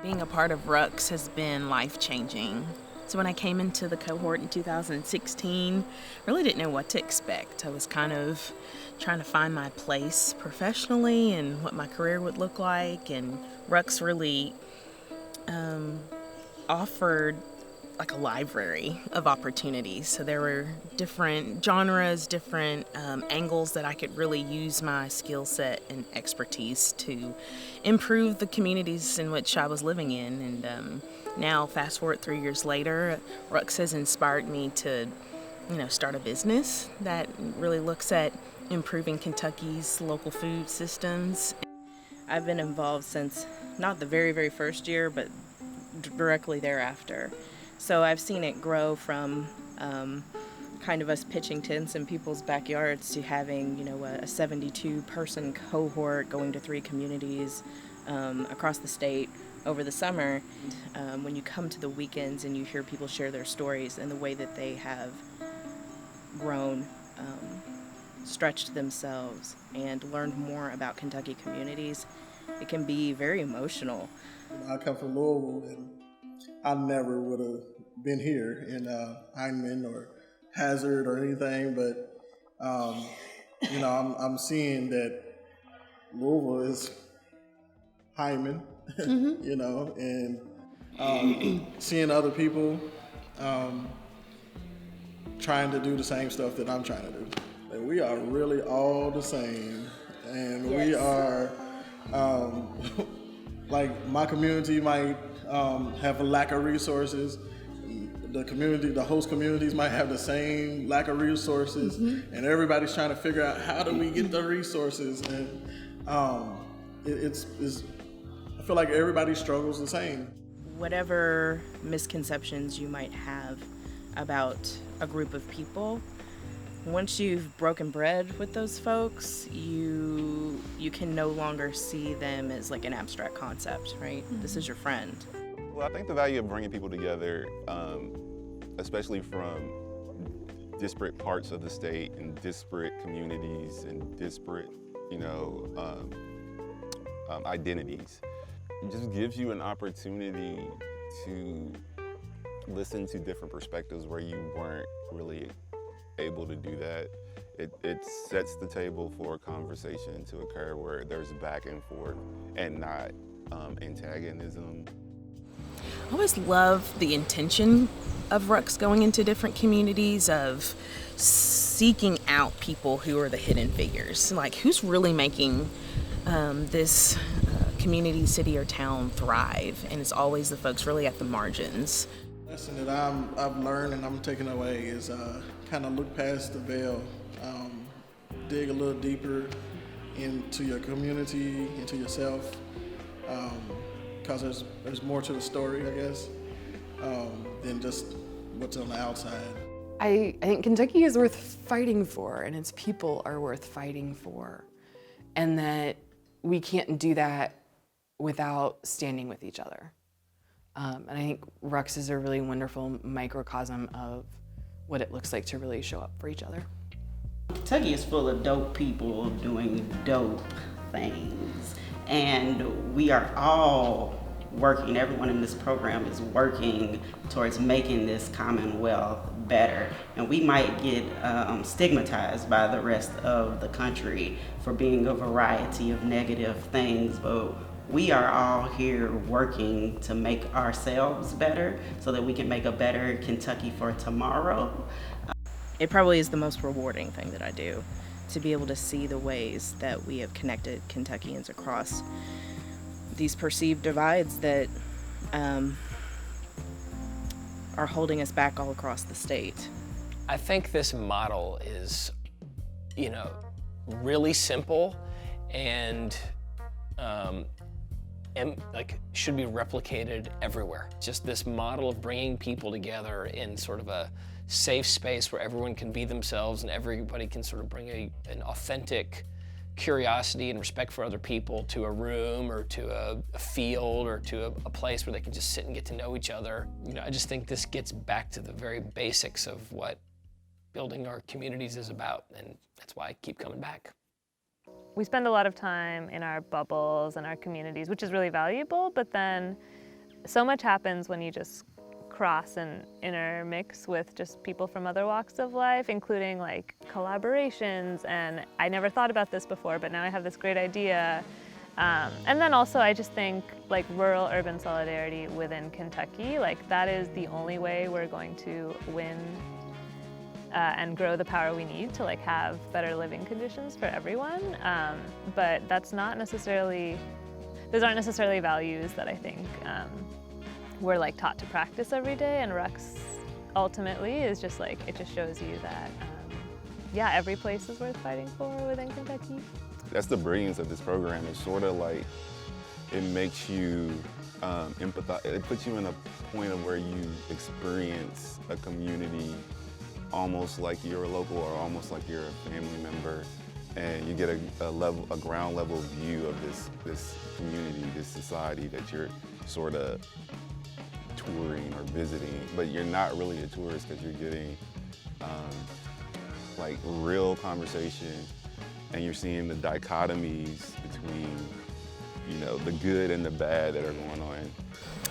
Being a part of RUX has been life-changing. So when I came into the cohort in 2016, I really didn't know what to expect. I was kind of trying to find my place professionally and what my career would look like, and RUX really offered like a library of opportunities. So there were different genres, different angles that I could really use my skill set and expertise to improve the communities in which I was living in. And now, fast forward 3 years later, RUX has inspired me to, start a business that really looks at improving Kentucky's local food systems. I've been involved since not the very, very first year, but directly thereafter. So I've seen it grow from kind of us pitching tents in people's backyards to having, a 72-person cohort going to 3 communities across the state over the summer. When you come to the weekends and you hear people share their stories and the way that they have grown, stretched themselves, and learned more about Kentucky communities, it can be very emotional. I come from Louisville, and I never would have been here in Heinemann or Hazard or anything, but I'm seeing that Louisville is Hyman, and seeing other people trying to do the same stuff that I'm trying to do. And we are really all the same, and yes. We are like my community might have a lack of resources. The host communities might have the same lack of resources, and everybody's trying to figure out how do we get the resources. And I feel like everybody struggles the same. Whatever misconceptions you might have about a group of people, once you've broken bread with those folks, you can no longer see them as like an abstract concept, right? This is your friend. Well, I think the value of bringing people together, especially from disparate parts of the state and disparate communities and disparate, identities, it just gives you an opportunity to listen to different perspectives where you weren't really able to do that. It sets the table for a conversation to occur where there's back and forth and not antagonism. I always love the intention of RUX going into different communities, of seeking out people who are the hidden figures, like who's really making this community, city, or town thrive, and it's always the folks really at the margins. The lesson that I've learned and I'm taking away is kind of look past the veil, dig a little deeper into your community, into yourself, because there's more to the story, I guess, than just what's on the outside. I think Kentucky is worth fighting for, and its people are worth fighting for, and that we can't do that without standing with each other. And I think RUX is a really wonderful microcosm of what it looks like to really show up for each other. Kentucky is full of dope people doing dope things, and we are all working, everyone in this program is working towards making this Commonwealth better. And we might get stigmatized by the rest of the country for being a variety of negative things, but we are all here working to make ourselves better so that we can make a better Kentucky for tomorrow. It probably is the most rewarding thing that I do, to be able to see the ways that we have connected Kentuckians across these perceived divides that are holding us back all across the state. I think this model is, really simple and should be replicated everywhere. Just this model of bringing people together in sort of a safe space where everyone can be themselves and everybody can sort of bring an authentic curiosity and respect for other people to a room or to a field or to a place where they can just sit and get to know each other. I just think this gets back to the very basics of what building our communities is about, and that's why I keep coming back. We spend a lot of time in our bubbles and our communities, which is really valuable, but then so much happens when you just cross and intermix with just people from other walks of life, including like collaborations. And I never thought about this before, but now I have this great idea. And then also I just think like rural-urban solidarity within Kentucky, like that is the only way we're going to win and grow the power we need to like have better living conditions for everyone. But that's not necessarily, those aren't necessarily values that I think we're like taught to practice every day. And RUX ultimately is just like, it just shows you that, yeah, every place is worth fighting for within Kentucky. That's the brilliance of this program. It's sort of like, it makes you empathize. It puts you in a point of where you experience a community almost like you're a local or almost like you're a family member, and you get a ground level view of this community, this society that you're sort of touring or visiting, but you're not really a tourist because you're getting like real conversation, and you're seeing the dichotomies between, you know, the good and the bad that are going on.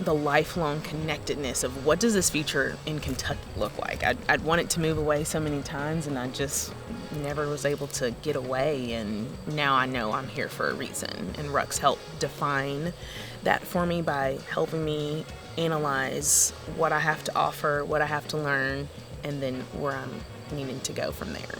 The lifelong connectedness of what does this future in Kentucky look like? I'd wanted to move away so many times, and I just never was able to get away, and now I know I'm here for a reason. And RUX helped define that for me by helping me analyze what I have to offer, what I have to learn, and then where I'm needing to go from there.